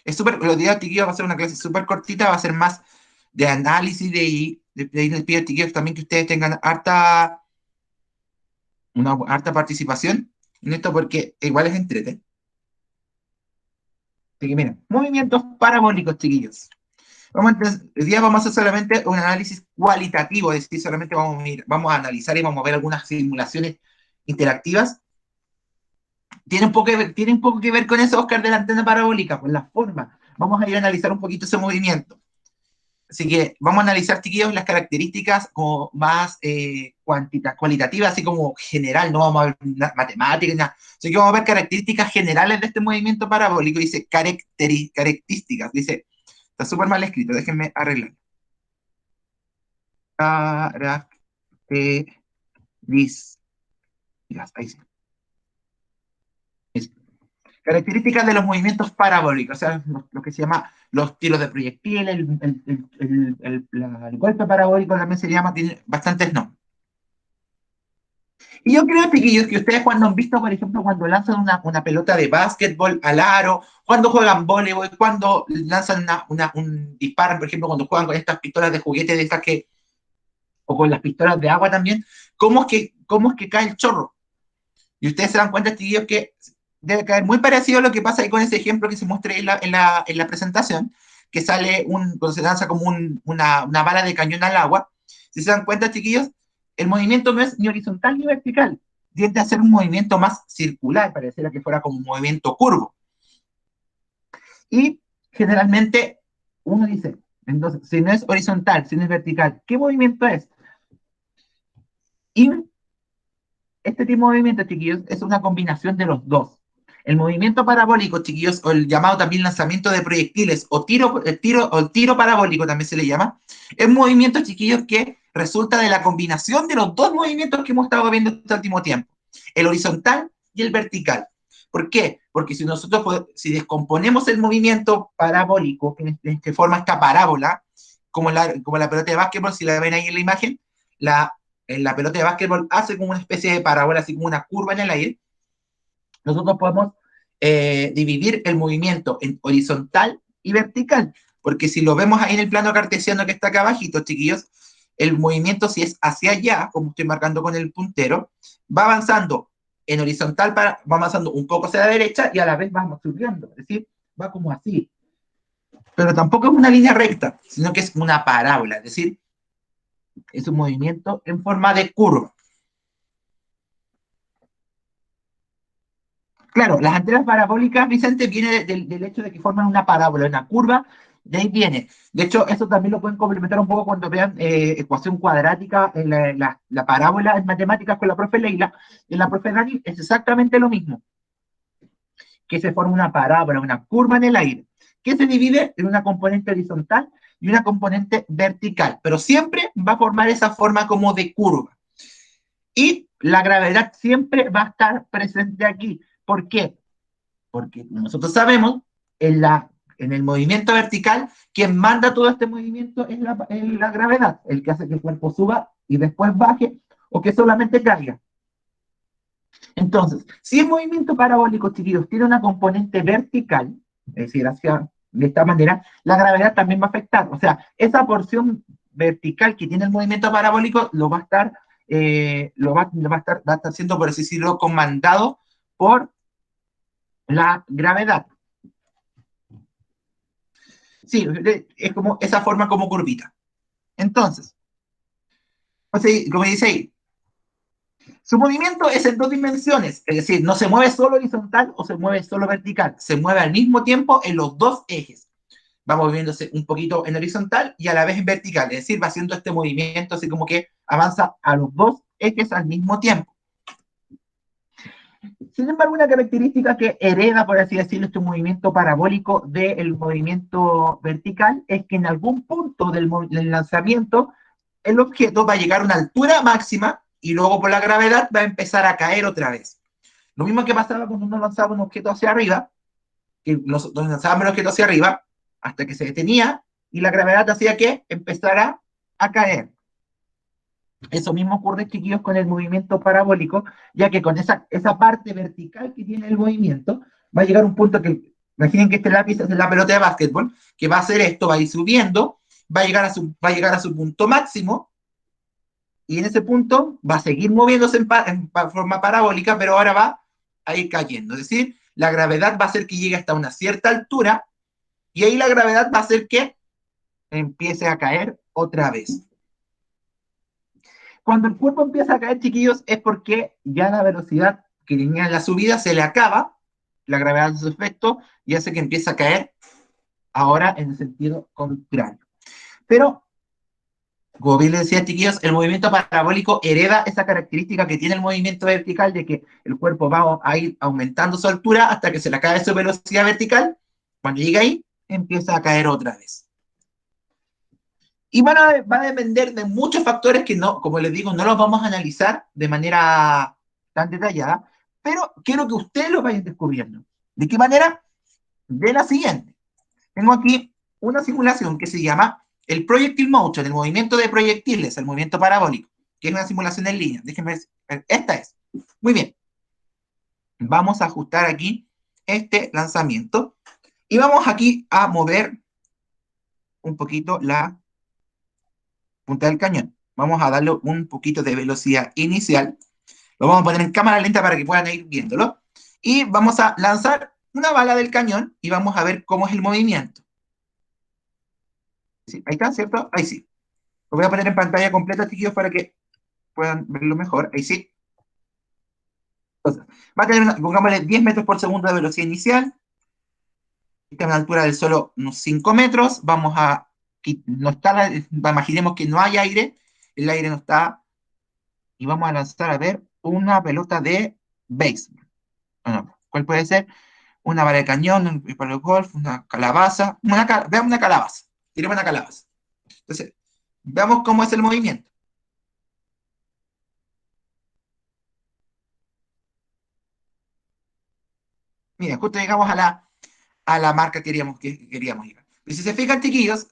Es súper, los días, chiquillos, va a ser una clase súper cortita, va a ser más de análisis de ahí les pido, chiquillos, también que ustedes tengan harta participación en esto porque igual es entrete. Así que miren, movimientos parabólicos, chiquillos. Hoy día vamos a hacer solamente un análisis cualitativo, es decir, solamente vamos a analizar y vamos a ver algunas simulaciones interactivas. Tiene un poco que ver con eso, Oscar, de la antena parabólica, con la forma. Vamos a ir a analizar un poquito ese movimiento. Así que vamos a analizar, chiquillos, las características como más cualitativas, así como general, no vamos a ver matemáticas, nada. Así que vamos a ver características generales de este movimiento parabólico. Dice características, dice, está súper mal escrito, déjenme arreglar. Características, ahí sí. Características de los movimientos parabólicos, o sea, lo que se llama los tiros de proyectil, el golpe parabólico también se llama, tiene bastantes nombres. Y yo creo, chiquillos, que ustedes cuando han visto, por ejemplo, cuando lanzan una pelota de básquetbol al aro, cuando juegan voleibol, cuando lanzan disparan, por ejemplo, cuando juegan con estas pistolas de juguete de estas o con las pistolas de agua también, cómo es que cae el chorro? Y ustedes se dan cuenta, chiquillos, que debe caer muy parecido a lo que pasa ahí con ese ejemplo que se muestra en la presentación, que sale cuando se lanza como una bala de cañón al agua. Si se dan cuenta, chiquillos, el movimiento no es ni horizontal ni vertical, tiende a ser un movimiento más circular, pareciera que fuera como un movimiento curvo. Y generalmente uno dice, entonces, si no es horizontal, si no es vertical, ¿qué movimiento es? Y este tipo de movimiento, chiquillos, es una combinación de los dos. El movimiento parabólico, chiquillos, o el llamado también lanzamiento de proyectiles, o el tiro parabólico también se le llama, es un movimiento, chiquillos, que resulta de la combinación de los dos movimientos que hemos estado viendo este último tiempo, el horizontal y el vertical. ¿Por qué? Porque si nosotros, si descomponemos el movimiento parabólico, que forma esta parábola, como la pelota de básquetbol, si la ven ahí en la imagen, en la pelota de básquetbol hace como una especie de parábola, así como una curva en el aire, nosotros podemos dividir el movimiento en horizontal y vertical, porque si lo vemos ahí en el plano cartesiano que está acá abajito, chiquillos, el movimiento si es hacia allá, como estoy marcando con el puntero, va avanzando en horizontal, va avanzando un poco hacia la derecha y a la vez vamos subiendo, es decir, va como así. Pero tampoco es una línea recta, sino que es una parábola, es decir, es un movimiento en forma de curva. Claro, las antenas parabólicas, Vicente, viene del hecho de que forman una parábola, una curva, de ahí viene. De hecho, eso también lo pueden complementar un poco cuando vean ecuación cuadrática, la parábola en matemáticas con la profe Leila, y la profe Dani es exactamente lo mismo, que se forma una parábola, una curva en el aire, que se divide en una componente horizontal y una componente vertical, pero siempre va a formar esa forma como de curva. Y la gravedad siempre va a estar presente aquí. ¿Por qué? Porque nosotros sabemos, en el movimiento vertical, quien manda todo este movimiento es la gravedad, el que hace que el cuerpo suba y después baje, o que solamente caiga. Entonces, si el movimiento parabólico, chiquillos, tiene una componente vertical, es decir, hacia de esta manera, la gravedad también va a afectar. O sea, esa porción vertical que tiene el movimiento parabólico lo va a estar, va a estar siendo, por así decirlo, comandado por la gravedad. Sí, es como esa forma como curvita. Entonces, o sea, como dice ahí, su movimiento es en dos dimensiones, es decir, no se mueve solo horizontal o se mueve solo vertical, se mueve al mismo tiempo en los dos ejes. Va moviéndose un poquito en horizontal y a la vez en vertical, es decir, va haciendo este movimiento así como que avanza a los dos ejes al mismo tiempo. Sin embargo, una característica que hereda, por así decirlo, este movimiento parabólico del movimiento vertical es que en algún punto del lanzamiento el objeto va a llegar a una altura máxima y luego por la gravedad va a empezar a caer otra vez. Lo mismo que pasaba cuando uno lanzaba un objeto hacia arriba, que nosotros lanzábamos el objeto hacia arriba hasta que se detenía y la gravedad hacía que empezara a caer. Eso mismo ocurre, chiquillos, con el movimiento parabólico, ya que con esa parte vertical que tiene el movimiento, va a llegar un punto que Imaginen que este lápiz es la pelota de básquetbol, que va a hacer esto, va a ir subiendo, va a llegar a su punto máximo, y en ese punto va a seguir moviéndose en forma parabólica, pero ahora va a ir cayendo. Es decir, la gravedad va a hacer que llegue hasta una cierta altura, y ahí la gravedad va a hacer que empiece a caer otra vez. Cuando el cuerpo empieza a caer, chiquillos, es porque ya la velocidad que tenía en la subida se le acaba, la gravedad de su efecto, y hace que empiece a caer ahora en el sentido contrario. Pero, como bien les decía, chiquillos, el movimiento parabólico hereda esa característica que tiene el movimiento vertical de que el cuerpo va a ir aumentando su altura hasta que se le acabe su velocidad vertical. Cuando llega ahí, empieza a caer otra vez. Y va a depender de muchos factores que no, como les digo, no los vamos a analizar de manera tan detallada, pero quiero que ustedes los vayan descubriendo. ¿De qué manera? De la siguiente. Tengo aquí una simulación que se llama el Projectile Motion, el movimiento de proyectiles, el movimiento parabólico, que es una simulación en línea. Déjenme ver, esta es. Muy bien. Vamos a ajustar aquí este lanzamiento y vamos aquí a mover un poquito la punta del cañón. Vamos a darle un poquito de velocidad inicial. Lo vamos a poner en cámara lenta para que puedan ir viéndolo. Y vamos a lanzar una bala del cañón y vamos a ver cómo es el movimiento. ¿Sí? Ahí está, ¿cierto? Ahí sí. Lo voy a poner en pantalla completa, chiquillos, para que puedan verlo mejor. Ahí sí. Entonces, va a tener, pongámosle 10 metros por segundo de velocidad inicial. Está a una altura del suelo unos 5 metros. Vamos a, no está, imaginemos que no hay aire. El aire no está. Y vamos a lanzar, a ver, una pelota de béisbol. No, ¿cuál puede ser? Una vara de cañón, un palo de golf, una calabaza. Veamos una calabaza. Tiremos una calabaza. Entonces, veamos cómo es el movimiento. Mira, justo llegamos a la marca que queríamos llegar. Y si se fijan, chiquillos,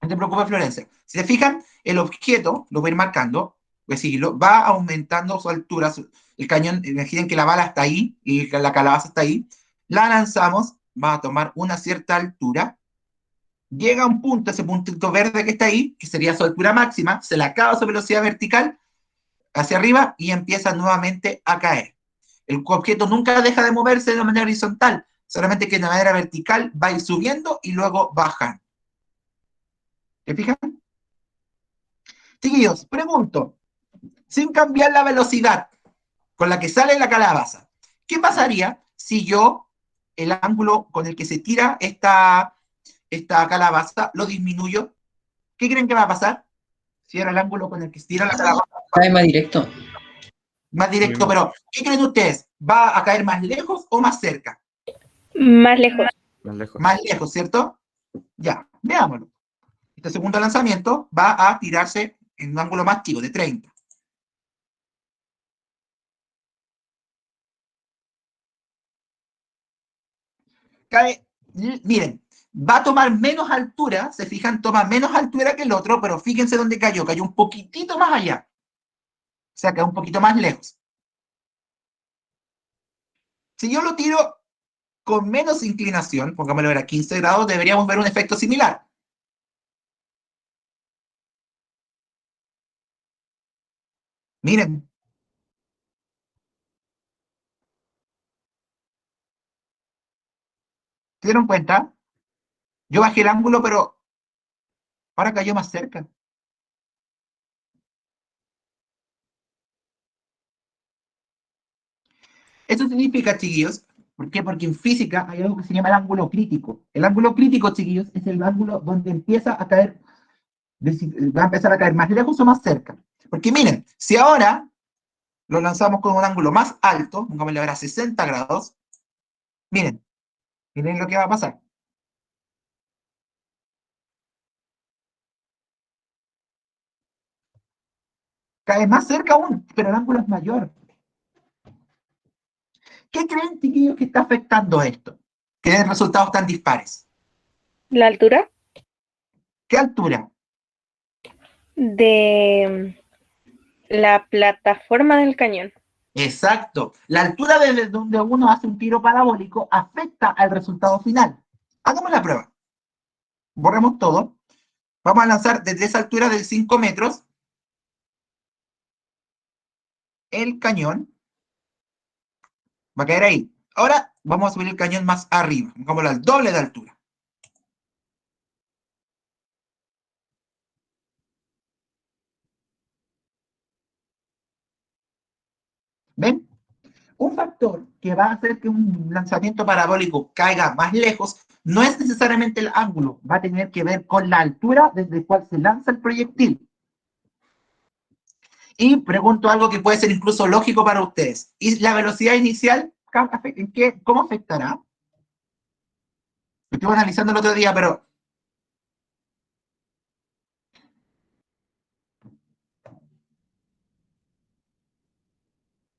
no te preocupes, Florencia. Si se fijan, el objeto, lo voy a ir marcando, voy a seguirlo, va aumentando su altura. El cañón, imaginen que la bala está ahí y la calabaza está ahí. La lanzamos, va a tomar una cierta altura. Llega a un punto, ese puntito verde que está ahí, que sería su altura máxima, se le acaba su velocidad vertical hacia arriba y empieza nuevamente a caer. El objeto nunca deja de moverse de manera horizontal, solamente que de manera vertical va a ir subiendo y luego bajando. ¿Se fijan? Chiquillos, pregunto, sin cambiar la velocidad con la que sale la calabaza, ¿qué pasaría si yo el ángulo con el que se tira esta calabaza lo disminuyo? ¿Qué creen que va a pasar? Si era el ángulo con el que se tira la calabaza Cae más directo. más directo, pero ¿qué creen ustedes? ¿Va a caer más lejos o más cerca? Más lejos. Más lejos. Más lejos, ¿cierto? Ya, veámoslo. Este segundo lanzamiento va a tirarse en un ángulo más chico, de 30. Cae, miren, va a tomar menos altura, se fijan, toma menos altura que el otro, pero fíjense dónde cayó, cayó un poquitito más allá. O sea, cayó un poquito más lejos. Si yo lo tiro con menos inclinación, pongámoslo a 15 grados, deberíamos ver un efecto similar. Miren, ¿se dieron cuenta? Yo bajé el ángulo, pero ahora cayó más cerca. Eso significa, chiquillos, ¿por qué? Porque en física hay algo que se llama el ángulo crítico. El ángulo crítico, chiquillos, es el ángulo donde empieza a caer, va a empezar a caer más lejos o más cerca. Porque miren, si ahora lo lanzamos con un ángulo más alto, pongámosle ahora 60 grados, miren, miren lo que va a pasar. Cae más cerca aún, pero el ángulo es mayor. ¿Qué creen, chiquillos, que está afectando esto? Que den resultados tan dispares. La altura ¿Qué altura? de la plataforma del cañón. Exacto. La altura desde donde uno hace un tiro parabólico afecta al resultado final. Hagamos la prueba. Borremos todo. Vamos a lanzar desde esa altura de 5 metros el cañón. Va a caer ahí. Ahora vamos a subir el cañón más arriba. Pongámoslo al doble de altura. ¿Ven? Un factor que va a hacer que un lanzamiento parabólico caiga más lejos no es necesariamente el ángulo, va a tener que ver con la altura desde la cual se lanza el proyectil. Y pregunto algo que puede ser incluso lógico para ustedes. ¿Y la velocidad inicial cómo afectará? Lo estuve analizando el otro día, pero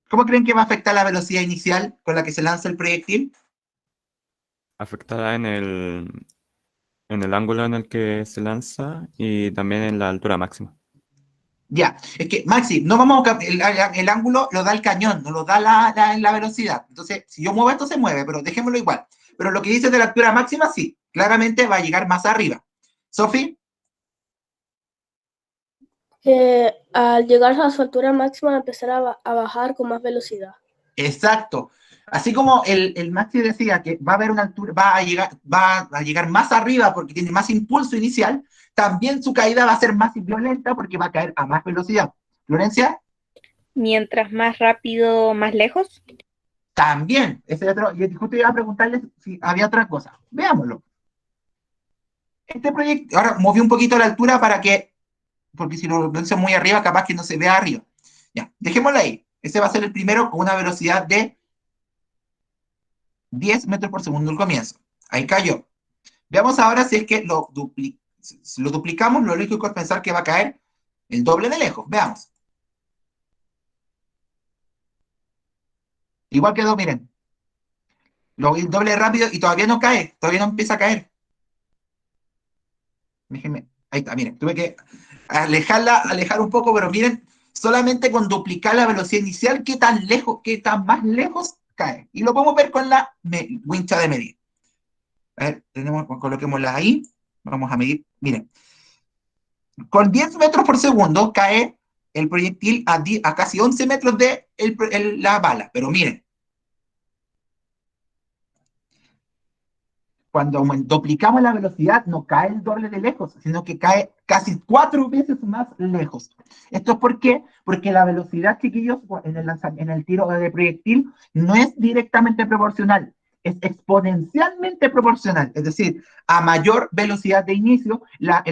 ¿cómo creen que va a afectar la velocidad inicial con la que se lanza el proyectil? Afectará en el ángulo en el que se lanza y también en la altura máxima. Ya, es que, Maxi, no vamos a, el ángulo lo da el cañón, no lo da la velocidad. Entonces, si yo muevo esto, se mueve, pero dejémoslo igual. Pero lo que dice de la altura máxima, sí, claramente va a llegar más arriba. ¿Sofi? Que al llegar a su altura máxima empezará a bajar con más velocidad. Exacto. Así como el Maxi decía que va a haber una altura, va a llegar más arriba porque tiene más impulso inicial, también su caída va a ser más violenta porque va a caer a más velocidad. ¿Florencia? Mientras más rápido, más lejos. También. Ese otro, y justo iba a preguntarles si había otra cosa. Veámoslo. Este proyecto, ahora moví un poquito la altura para que, porque si lo lanzo muy arriba, capaz que no se vea arriba. Ya, dejémoslo ahí. Ese va a ser el primero con una velocidad de 10 metros por segundo al comienzo. Ahí cayó. Veamos ahora si es que si lo duplicamos, lo lógico es pensar que va a caer el doble de lejos. Veamos. Igual quedó, miren. El doble de rápido y todavía no cae, todavía no empieza a caer. Déjenme. Ahí está, miren. Tuve que alejar un poco, pero miren, solamente con duplicar la velocidad inicial, qué tan lejos, qué tan más lejos cae. Y lo podemos ver con la wincha de medir. A ver, coloquémosla ahí. Vamos a medir. Miren, con 10 metros por segundo cae el proyectil a casi 11 metros de la bala. Pero miren, cuando duplicamos la velocidad, no cae el doble de lejos, sino que cae casi 4 veces más lejos. ¿Esto es por qué? Porque la velocidad, chiquillos, en el tiro de proyectil no es directamente proporcional, es exponencialmente proporcional. Es decir, a mayor velocidad de inicio, la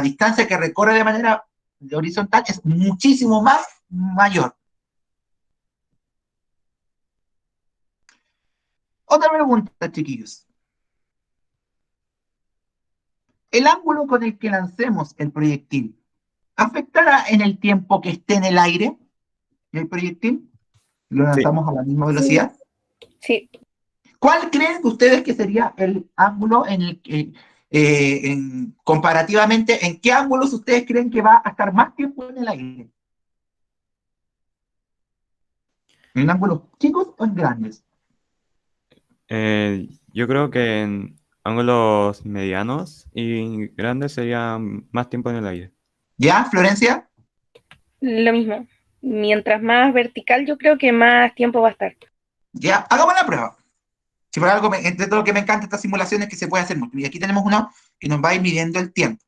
distancia que recorre de manera horizontal es muchísimo más mayor. Otra pregunta, chiquillos. El ángulo con el que lancemos el proyectil afectará en el tiempo que esté en el aire el proyectil. Lo Sí. lanzamos a la misma velocidad. Sí. ¿Cuál creen ustedes que sería el ángulo en el que, comparativamente, en qué ángulos ustedes creen que va a estar más tiempo en el aire? ¿En ángulos chicos o en grandes? Yo creo que en ángulos medianos y grandes sería más tiempo en el aire. ¿Ya, Florencia? Lo mismo. Mientras más vertical, yo creo que más tiempo va a estar. Ya, hagamos la prueba. Si por algo, entre todo lo que me encanta estas simulaciones que se puede hacer mucho. Y aquí tenemos uno que nos va a ir midiendo el tiempo.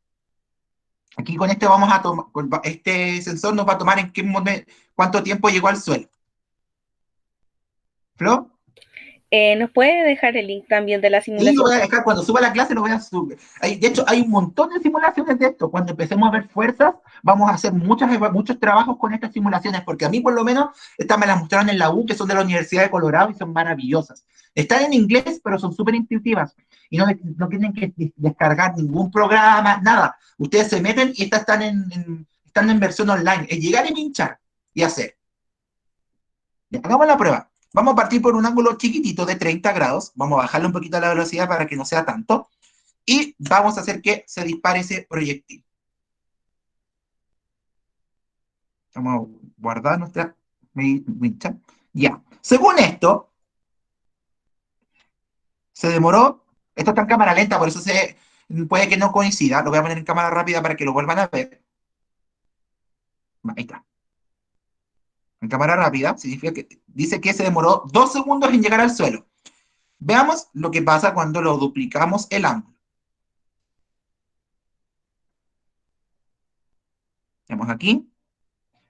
Aquí con este vamos a tomar, este sensor nos va a tomar en qué momento, cuánto tiempo llegó al suelo. ¿Flo? ¿Nos puede dejar el link también de la Sí, lo simulación? voy a dejar, cuando suba la clase lo voy a subir. De hecho, hay un montón de simulaciones de esto. Cuando empecemos a ver fuerzas, vamos a hacer muchos trabajos con estas simulaciones, porque a mí por lo menos, estas me las mostraron en la U, que son de la Universidad de Colorado y son maravillosas. Están en inglés, pero son súper intuitivas. Y no tienen que descargar ningún programa, nada. Ustedes se meten y estas están en versión online. Es llegar y pinchar y hacer. Ya, hagamos la prueba. Vamos a partir por un ángulo chiquitito de 30 grados. Vamos a bajarle un poquito la velocidad para que no sea tanto. Y vamos a hacer que se dispare ese proyectil. Vamos a guardar nuestra Ya. Según esto, se demoró, esto está en cámara lenta, por eso puede que no coincida, lo voy a poner en cámara rápida para que lo vuelvan a ver. Ahí está. En cámara rápida, significa que dice que se demoró 2 segundos en llegar al suelo. Veamos lo que pasa cuando lo duplicamos el ángulo. Vemos aquí.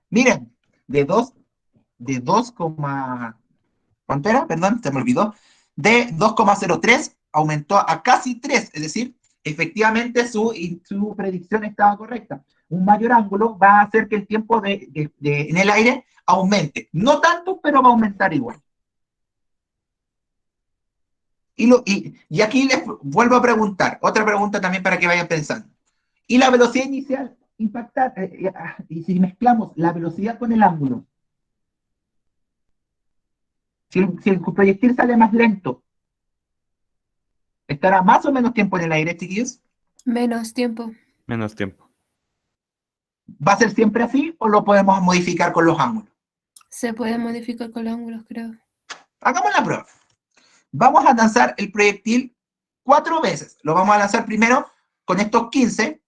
Miren, de 2, ¿cuánto era? Perdón, se me olvidó. De 2,03 aumentó a casi 3, es decir, efectivamente su predicción estaba correcta. Un mayor ángulo va a hacer que el tiempo en el aire aumente. No tanto, pero va a aumentar igual. Y aquí les vuelvo a preguntar, otra pregunta también para que vayan pensando. ¿Y la velocidad inicial impactar? Y si mezclamos la velocidad con el ángulo, si el proyectil sale más lento, ¿estará más o menos tiempo en el aire, chiquillos? Menos tiempo. Menos tiempo. ¿Va a ser siempre así o lo podemos modificar con los ángulos? Se puede modificar con los ángulos, creo. Hagamos la prueba. Vamos a lanzar el proyectil 4 veces. Lo vamos a lanzar primero con estos 15.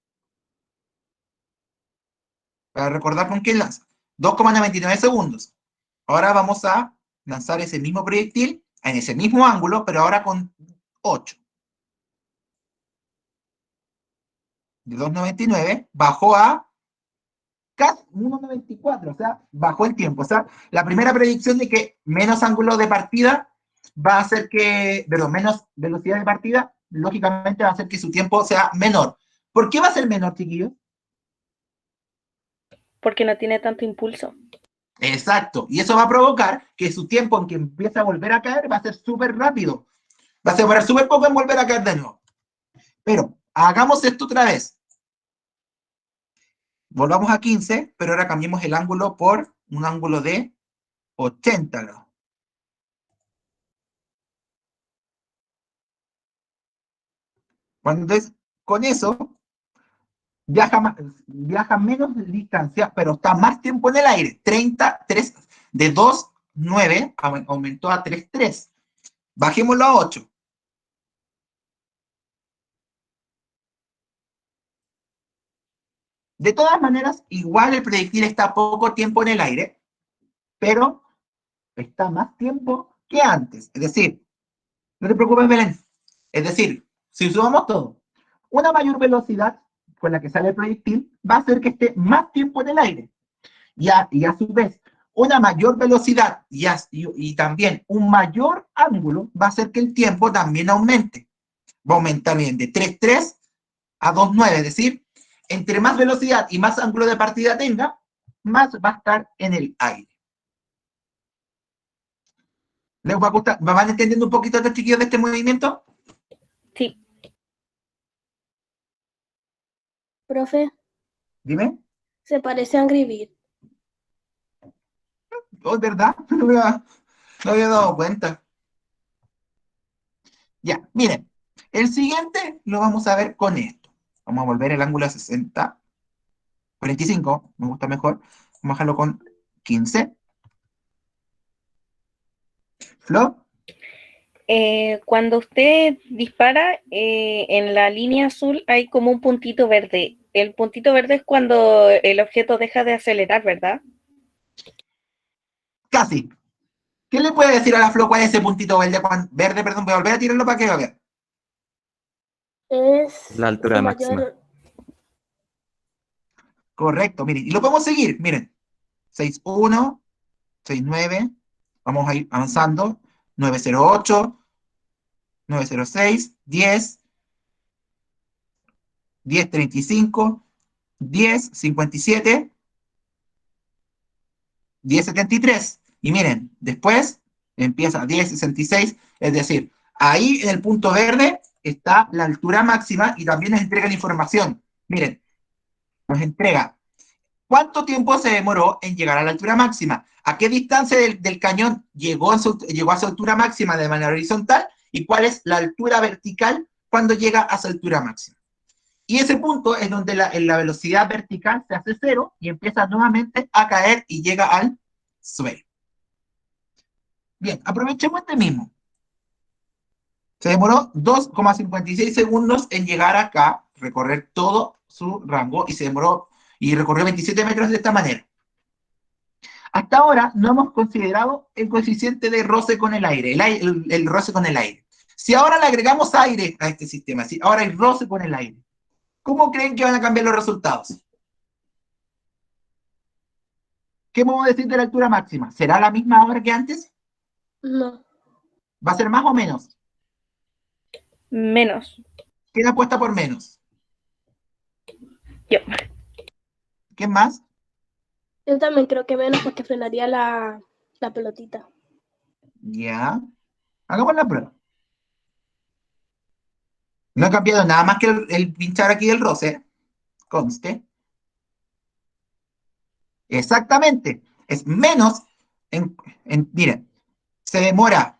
Para recordar con qué lanza. 2,99 segundos. Ahora vamos a lanzar ese mismo proyectil en ese mismo ángulo, pero ahora con 8. De 2,99 bajó a casi 1,94, o sea, bajó el tiempo. O sea, la primera predicción de que menos ángulo de partida va a hacer que, perdón, menos velocidad de partida, lógicamente va a hacer que su tiempo sea menor. ¿Por qué va a ser menor, chiquillos? Porque no tiene tanto impulso. Exacto, y eso va a provocar que su tiempo en que empiece a volver a caer va a ser súper rápido. Va a demorar súper poco en volver a caer de nuevo. Pero hagamos esto otra vez. Volvamos a 15, pero ahora cambiemos el ángulo por un ángulo de 80 grados. Entonces, con eso, viaja menos distancia, pero está más tiempo en el aire. 33, de 2,9 aumentó a 3,3. Bajémoslo a 8. De todas maneras, igual el proyectil está poco tiempo en el aire, pero está más tiempo que antes. Es decir, no te preocupes, Belén. Es decir, si sumamos todo, una mayor velocidad con la que sale el proyectil va a hacer que esté más tiempo en el aire. Y a su vez, una mayor velocidad y también un mayor ángulo va a hacer que el tiempo también aumente. Va a aumentar bien de 3,3 a 2,9, es decir, entre más velocidad y más ángulo de partida tenga, más va a estar en el aire. ¿Les va a gustar? ¿Me van entendiendo un poquito estos chiquillos de este movimiento? Sí. Profe, Dime. se parece a Angry Birds. Oh, ¿es verdad? No había dado cuenta. Ya, miren. El siguiente lo vamos a ver con esto. Vamos a volver el ángulo a 60. 45, me gusta mejor. Vamos a bajarlo con 15. ¿Flo? Cuando usted dispara, en la línea azul hay como un puntito verde. El puntito verde es cuando el objeto deja de acelerar, ¿verdad? Casi. ¿Qué le puede decir a la Flo cuál es ese puntito verde? Perdón, voy a volver a tirarlo para que lo vean. Es La altura su máxima. mayor. Correcto, miren. Y lo podemos seguir, miren. 6,1, 6,9. Vamos a ir avanzando. 9,08, 9,06, 10, 10,35, 10,57, 10,73. Y miren, después empieza 10,66. Es decir, ahí en el punto verde está la altura máxima y también nos entrega la información. Miren, nos entrega cuánto tiempo se demoró en llegar a la altura máxima, a qué distancia del cañón llegó a su altura máxima de manera horizontal y cuál es la altura vertical cuando llega a su altura máxima. Y ese punto es donde la velocidad vertical se hace 0 y empieza nuevamente a caer y llega al suelo. Bien, aprovechemos este mismo. Se demoró 2,56 segundos en llegar acá, recorrer todo su rango, y recorrió 27 metros de esta manera. Hasta ahora no hemos considerado el coeficiente de roce con el aire, el roce con el aire. Si ahora le agregamos aire a este sistema, si ahora hay roce con el aire, ¿cómo creen que van a cambiar los resultados? ¿Qué podemos decir de la altura máxima? ¿Será la misma ahora que antes? No. ¿Va a ser más o menos? Menos. ¿Quién apuesta por menos? Yo. ¿Quién más? Yo también creo que menos porque frenaría la pelotita. Ya. Hagamos la prueba. No ha cambiado nada más que el pinchar aquí del roce. Conste. Exactamente. Es menos. Miren, se demora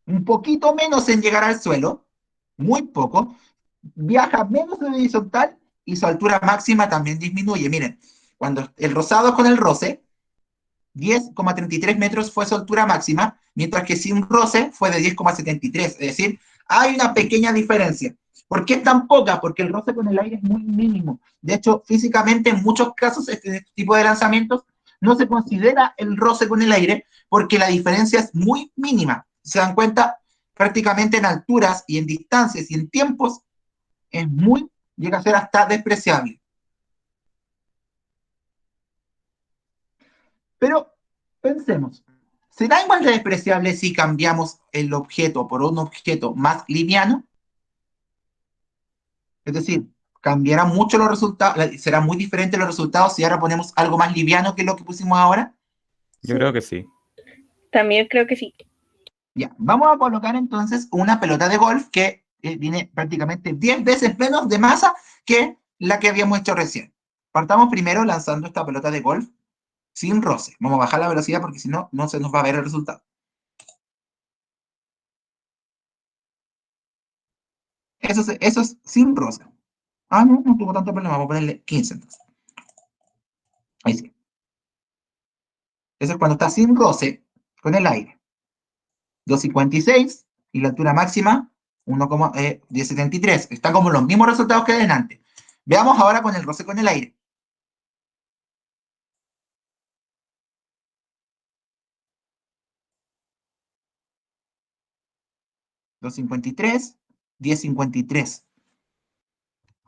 un poquito menos en llegar al suelo. Muy poco. Viaja menos en horizontal y su altura máxima también disminuye. Miren, cuando el rozado con el roce, 10,33 metros fue su altura máxima, mientras que sin roce fue de 10,73. Es decir, hay una pequeña diferencia. ¿Por qué es tan poca? Porque el roce con el aire es muy mínimo. De hecho, físicamente, en muchos casos, este tipo de lanzamientos no se considera el roce con el aire porque la diferencia es muy mínima. Se dan cuenta, prácticamente en alturas y en distancias y en tiempos, llega a ser hasta despreciable. Pero pensemos, ¿será igual de despreciable si cambiamos el objeto por un objeto más liviano? Es decir, ¿cambiará mucho los resultados? ¿Será muy diferente los resultados si ahora ponemos algo más liviano que lo que pusimos ahora? Yo creo que sí. También creo que sí. Ya, vamos a colocar entonces una pelota de golf que tiene prácticamente 10 veces menos de masa que la que habíamos hecho recién. Partamos primero lanzando esta pelota de golf sin roce. Vamos a bajar la velocidad porque si no, no se nos va a ver el resultado. Eso es sin roce. Ah, no, no tuvo tanto problema. Vamos a ponerle 15 entonces. Ahí sí. Eso es cuando está sin roce con el aire. 2,56 y la altura máxima 1,1073. Están como los mismos resultados que delante. Veamos ahora con el roce con el aire. $2,53, $10,53.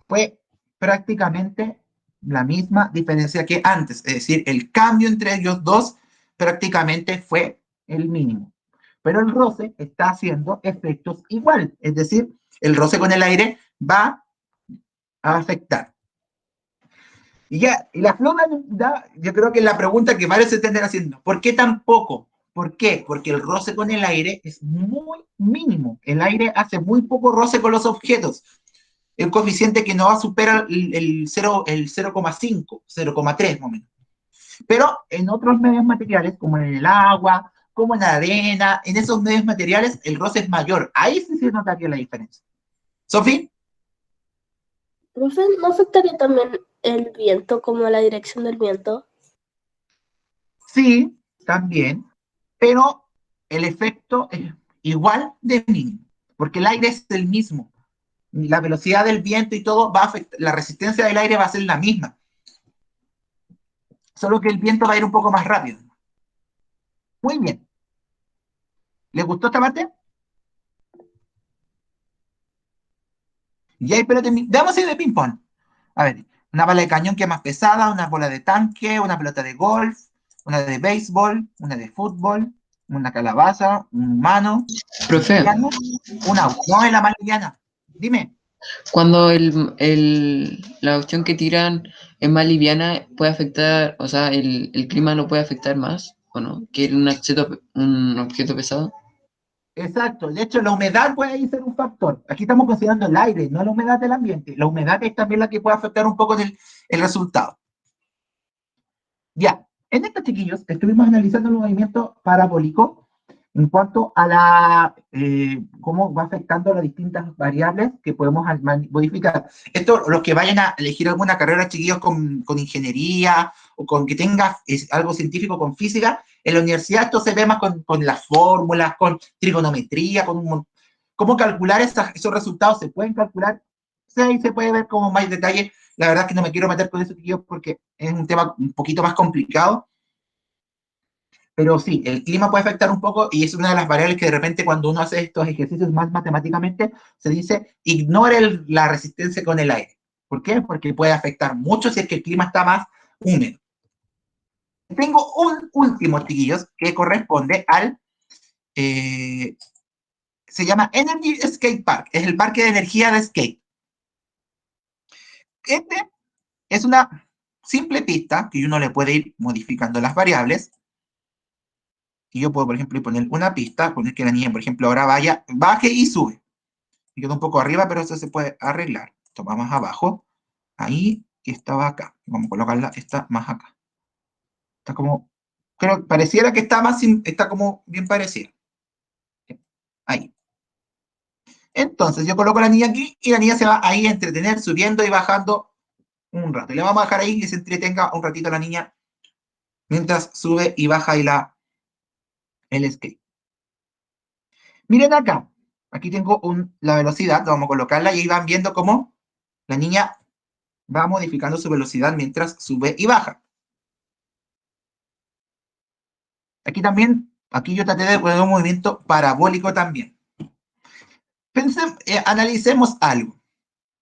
Fue prácticamente la misma diferencia que antes. Es decir, el cambio entre ellos dos prácticamente fue el mínimo. Pero el roce está haciendo efectos igual. Es decir, el roce con el aire va a afectar. Y la flota, yo creo que es la pregunta que varios se estén haciendo. ¿Por qué tan poco? ¿Por qué? Porque el roce con el aire es muy mínimo. El aire hace muy poco roce con los objetos. El coeficiente que no va a superar el 0,5, 0,3 más o menos. Pero en otros medios materiales, como en el agua, como en la arena, en esos medios materiales, el roce es mayor. Ahí sí se notaría la diferencia. ¿Sofi? Profe, ¿no afectaría también el viento, como la dirección del viento? Sí, también, pero el efecto es igual de mínimo, porque el aire es el mismo. La velocidad del viento y todo va a afectar, la resistencia del aire va a ser la misma. Solo que el viento va a ir un poco más rápido. Muy bien. ¿Les gustó esta parte? Y hay pelotas, veamos si de ping-pong. A ver, una bala de cañón que es más pesada, una bola de tanque, una pelota de golf, una de béisbol, una de fútbol, una calabaza, un humano, Profe, un auto. No es la más liviana. Dime. cuando la opción que tiran es más liviana, puede afectar, o sea, el clima lo puede afectar más, ¿o no? Que un objeto pesado. Exacto. De hecho, la humedad puede ahí ser un factor. Aquí estamos considerando el aire, no la humedad del ambiente. La humedad es también la que puede afectar un poco el resultado. Ya. En estos chiquillos estuvimos analizando el movimiento parabólico En cuanto a cómo va afectando las distintas variables que podemos modificar. Esto, los que vayan a elegir alguna carrera, chiquillos, con ingeniería o con que tenga algo científico con física, en la universidad esto se ve más con las fórmulas, con trigonometría, cómo calcular esos resultados. Se pueden calcular, sí, se puede ver como más detalle. La verdad es que no me quiero meter con eso, chiquillos, porque es un tema un poquito más complicado. Pero sí, el clima puede afectar un poco y es una de las variables que de repente cuando uno hace estos ejercicios más matemáticamente se dice ignore la resistencia con el aire. ¿Por qué? Porque puede afectar mucho si es que el clima está más húmedo. Tengo un último, chiquillos, que corresponde se llama Energy Skate Park, es el parque de energía de skate. Este es una simple pista que uno le puede ir modificando las variables. Y yo puedo, por ejemplo, poner una pista, poner que la niña, por ejemplo, ahora baje y sube. Me quedó un poco arriba, pero eso se puede arreglar. Esto va más abajo. Ahí, y estaba acá. Vamos a colocarla, está más acá. Está como, creo, pareciera que está como bien parecida. Ahí. Entonces, yo coloco a la niña aquí, y la niña se va ahí a entretener, subiendo y bajando un rato. Y le vamos a dejar ahí que se entretenga un ratito a la niña, mientras sube y baja ahí el skate. Miren acá, aquí tengo la velocidad, vamos a colocarla y ahí van viendo cómo la niña va modificando su velocidad mientras sube y baja. Aquí yo traté de poner un movimiento parabólico también. Analicemos algo.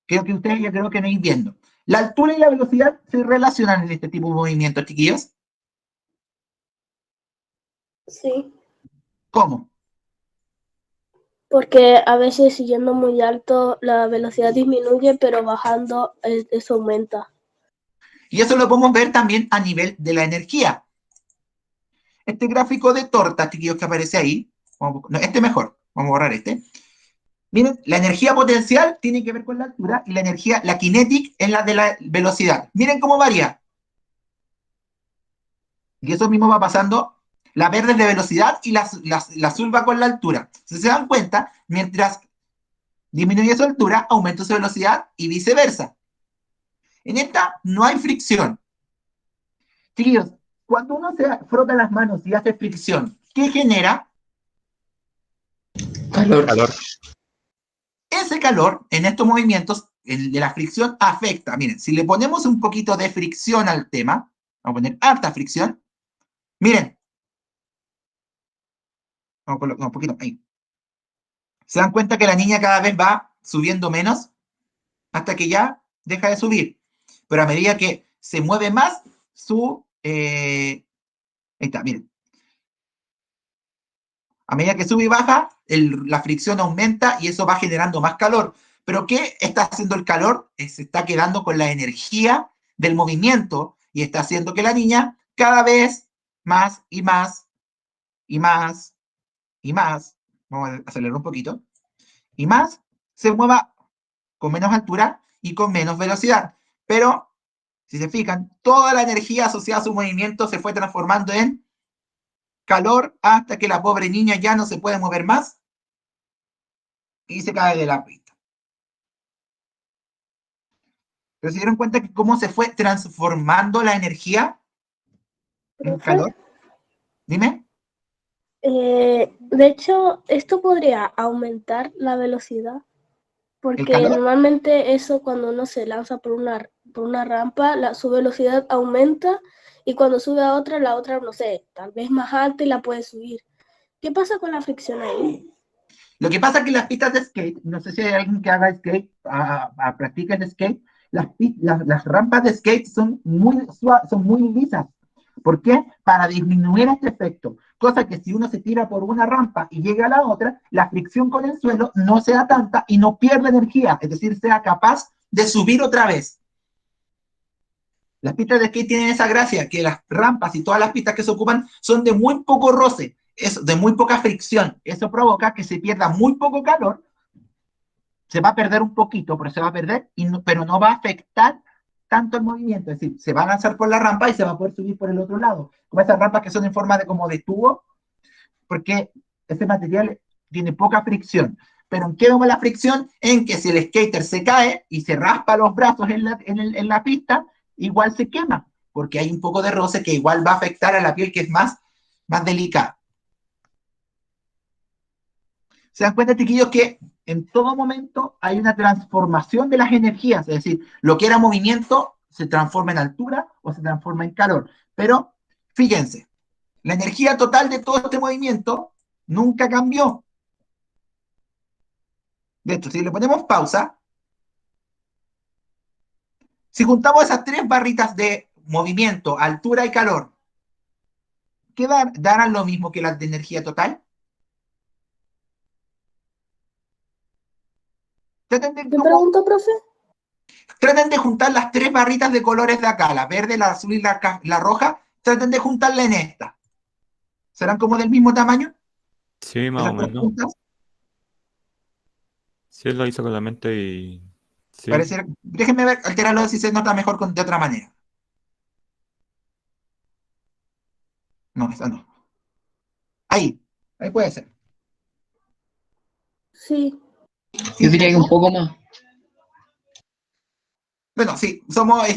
Creo que ustedes ya creo que me ir viendo. La altura y la velocidad se relacionan en este tipo de movimientos, chiquillos. Sí, ¿Cómo? porque a veces yendo muy alto la velocidad disminuye, pero bajando eso aumenta. Y eso lo podemos ver también a nivel de la energía. Este gráfico de torta, chiquillos, que aparece ahí, este mejor, vamos a borrar este. Miren, la energía potencial tiene que ver con la altura y la kinetic es la de la velocidad. Miren cómo varía. Y eso mismo va pasando, la verde es de velocidad y la azul va con la altura. Si se dan cuenta, mientras disminuye su altura, aumenta su velocidad y viceversa. En esta no hay fricción. Chiquillos, cuando uno se frota las manos y hace fricción, ¿qué genera? Calor. Calor. Ese calor en estos movimientos, el de la fricción, afecta. Miren, si le ponemos un poquito de fricción al tema, vamos a poner harta fricción. Miren. Vamos a colocar un poquito ahí. Se dan cuenta que la niña cada vez va subiendo menos hasta que ya deja de subir. Pero a medida que se mueve más, ahí está, miren. A medida que sube y baja, la fricción aumenta y eso va generando más calor. ¿Pero qué está haciendo el calor? Se está quedando con la energía del movimiento y está haciendo que la niña cada vez más y más y más y más, vamos a acelerar un poquito, y más se mueva con menos altura y con menos velocidad. Pero, si se fijan, toda la energía asociada a su movimiento se fue transformando en calor hasta que la pobre niña ya no se puede mover más y se cae de la pista. ¿Pero se dieron cuenta que cómo se fue transformando la energía en ¿Profe? calor? Dime. De hecho, esto podría aumentar la velocidad, ¿El porque calor? normalmente eso cuando uno se lanza por una rampa, su velocidad aumenta y cuando sube a otra, la otra, no sé, tal vez más alta y la puede subir. ¿Qué pasa con la fricción ahí? Lo que pasa es que las pistas de skate, no sé si hay alguien que haga skate, practica el skate, las rampas de skate son muy lisas. ¿Por qué? Para disminuir este efecto. Cosa que si uno se tira por una rampa y llega a la otra, la fricción con el suelo no sea tanta y no pierda energía, es decir, sea capaz de subir otra vez. Las pistas de skate tienen esa gracia, que las rampas y todas las pistas que se ocupan son de muy poco roce, de muy poca fricción. Eso provoca que se pierda muy poco calor, se va a perder un poquito, pero se va a perder, pero no va a afectar tanto el movimiento. Es decir, se va a lanzar por la rampa y se va a poder subir por el otro lado. Como esas rampas que son en forma como de tubo, porque ese material tiene poca fricción. Pero ¿en qué vemos la fricción? En que si el skater se cae y se raspa los brazos en la pista, igual se quema, porque hay un poco de roce que igual va a afectar a la piel, que es más delicada. ¿Se dan cuenta, chiquillos, que en todo momento hay una transformación de las energías? Es decir, lo que era movimiento se transforma en altura o se transforma en calor. Pero fíjense, la energía total de todo este movimiento nunca cambió. De hecho, si le ponemos pausa, si juntamos esas tres barritas de movimiento, altura y calor, ¿qué darán lo mismo que las de energía total? Traten ¿Qué pregunta, profe? traten de juntar las tres barritas de colores de acá, la verde, la azul y la roja, traten de juntarla en esta. ¿Serán como del mismo tamaño? Sí, más o Esas tres menos. puntas. Sí, lo hizo con la mente y... Sí, Déjenme ver, alterarlo si se nota mejor de otra manera. No, esa no. Ahí puede ser. Sí. Yo diría que un poco más. Bueno, sí, somos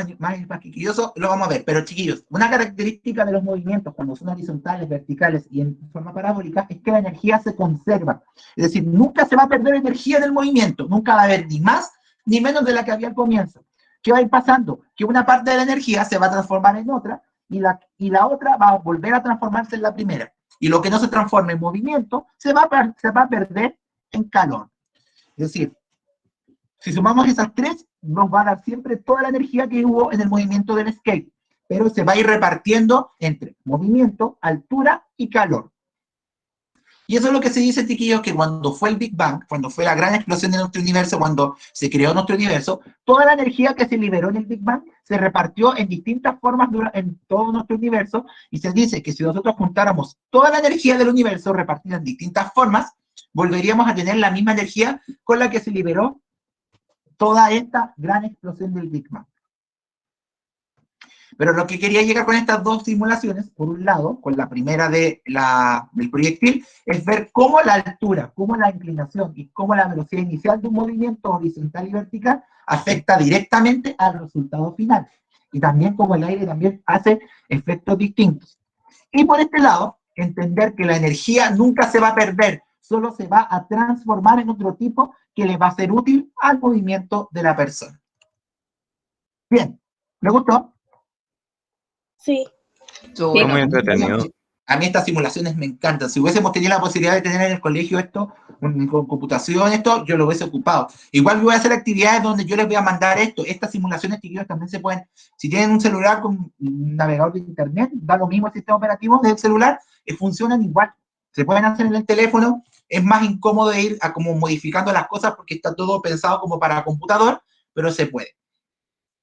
más quisquillosos, lo vamos a ver. Pero chiquillos, una característica de los movimientos cuando son horizontales, verticales y en forma parabólica es que la energía se conserva. Es decir, nunca se va a perder energía en el movimiento, nunca va a haber ni más ni menos de la que había al comienzo. ¿Qué va a ir pasando? Que una parte de la energía se va a transformar en otra y la otra va a volver a transformarse en la primera. Y lo que no se transforma en movimiento se va a perder en calor. Es decir, si sumamos esas tres, nos va a dar siempre toda la energía que hubo en el movimiento del skate, pero se va a ir repartiendo entre movimiento, altura y calor. Y eso es lo que se dice, chiquillos, que cuando fue el Big Bang, cuando fue la gran explosión de nuestro universo, cuando se creó nuestro universo, toda la energía que se liberó en el Big Bang se repartió en distintas formas en todo nuestro universo, y se dice que si nosotros juntáramos toda la energía del universo repartida en distintas formas, volveríamos a tener la misma energía con la que se liberó toda esta gran explosión del Big Bang. Pero lo que quería llegar con estas dos simulaciones, por un lado, con la primera del proyectil, es ver cómo la altura, cómo la inclinación y cómo la velocidad inicial de un movimiento horizontal y vertical afecta directamente al resultado final. Y también cómo el aire también hace efectos distintos. Y por este lado, entender que la energía nunca se va a perder, solo se va a transformar en otro tipo que le va a ser útil al movimiento de la persona. Bien, ¿le gustó? Sí. Estuvo fue bueno. muy entretenido. A mí estas simulaciones me encantan. Si hubiésemos tenido la posibilidad de tener en el colegio esto, con computación, esto, yo lo hubiese ocupado. Igual voy a hacer actividades donde yo les voy a mandar esto. Estas simulaciones, chiquillos, también se pueden, si tienen un celular con un navegador de internet, da lo mismo el sistema operativo del celular, funcionan igual. Se pueden hacer en el teléfono, es más incómodo ir a como modificando las cosas porque está todo pensado como para computador, pero se puede.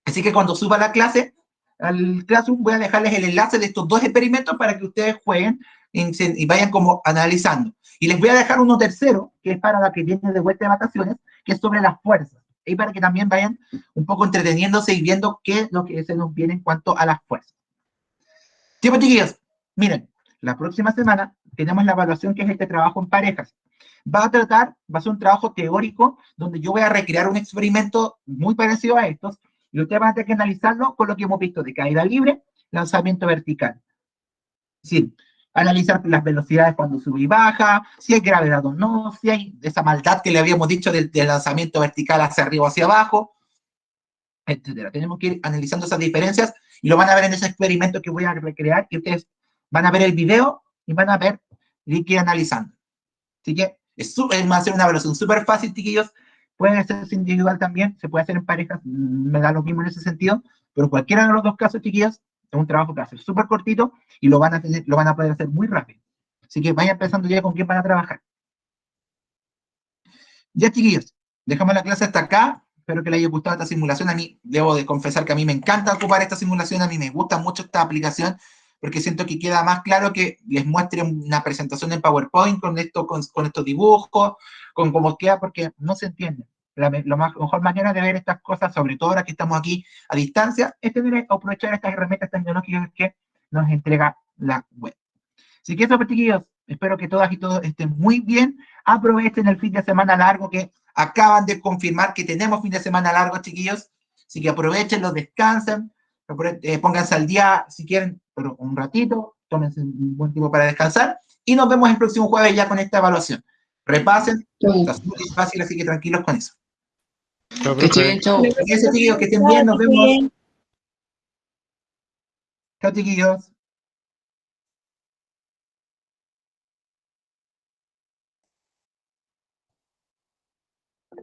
Así que cuando suba la clase, al Classroom voy a dejarles el enlace de estos dos experimentos para que ustedes jueguen y vayan como analizando. Y les voy a dejar uno tercero, que es para la que viene de vuelta de vacaciones, que es sobre las fuerzas. Y para que también vayan un poco entreteniéndose y viendo qué es lo que se nos viene en cuanto a las fuerzas. Sí, pues, chiquillos, miren, la próxima semana tenemos la evaluación que es este trabajo en parejas. Va a ser un trabajo teórico donde yo voy a recrear un experimento muy parecido a estos, y ustedes van a tener que analizarlo con lo que hemos visto de caída libre, lanzamiento vertical. Es decir, analizar las velocidades cuando sube y baja, si hay gravedad o no, si hay esa maldad que le habíamos dicho del lanzamiento vertical hacia arriba o hacia abajo, etcétera. Tenemos que ir analizando esas diferencias y lo van a ver en ese experimento que voy a recrear, y ustedes van a ver el video y van a ver y que ir analizando. Así que va a ser una evaluación súper fácil, chiquillos. Pueden hacerse individual también, se puede hacer en parejas, me da lo mismo en ese sentido, pero cualquiera de los dos casos, chiquillos, es un trabajo que va a ser súper cortito y lo van a poder hacer muy rápido. Así que vayan pensando ya con quién van a trabajar. Ya, chiquillos, dejamos la clase hasta acá. Espero que les haya gustado esta simulación. A mí, debo de confesar que a mí me encanta ocupar esta simulación, a mí me gusta mucho esta aplicación, porque siento que queda más claro que les muestre una presentación en PowerPoint con estos dibujos, con cómo queda, porque no se entiende. La mejor manera de ver estas cosas, sobre todo ahora que estamos aquí a distancia, es aprovechar estas herramientas tecnológicas que nos entrega la web. Así que eso, pues, chiquillos, Espero que todas y todos estén muy bien. Aprovechen el fin de semana largo que acaban de confirmar que tenemos fin de semana largo, chiquillos. Así que aprovechenlo, descansen, pónganse al día si quieren, pero un ratito, tómense un buen tiempo para descansar. Y nos vemos el próximo jueves ya con esta evaluación. Repasen, está súper fácil, así que tranquilos con eso. Chao, Que esté profe. bien, chao. Eso, chiquillos, que estén bien, nos vemos. Chao, chiquillos.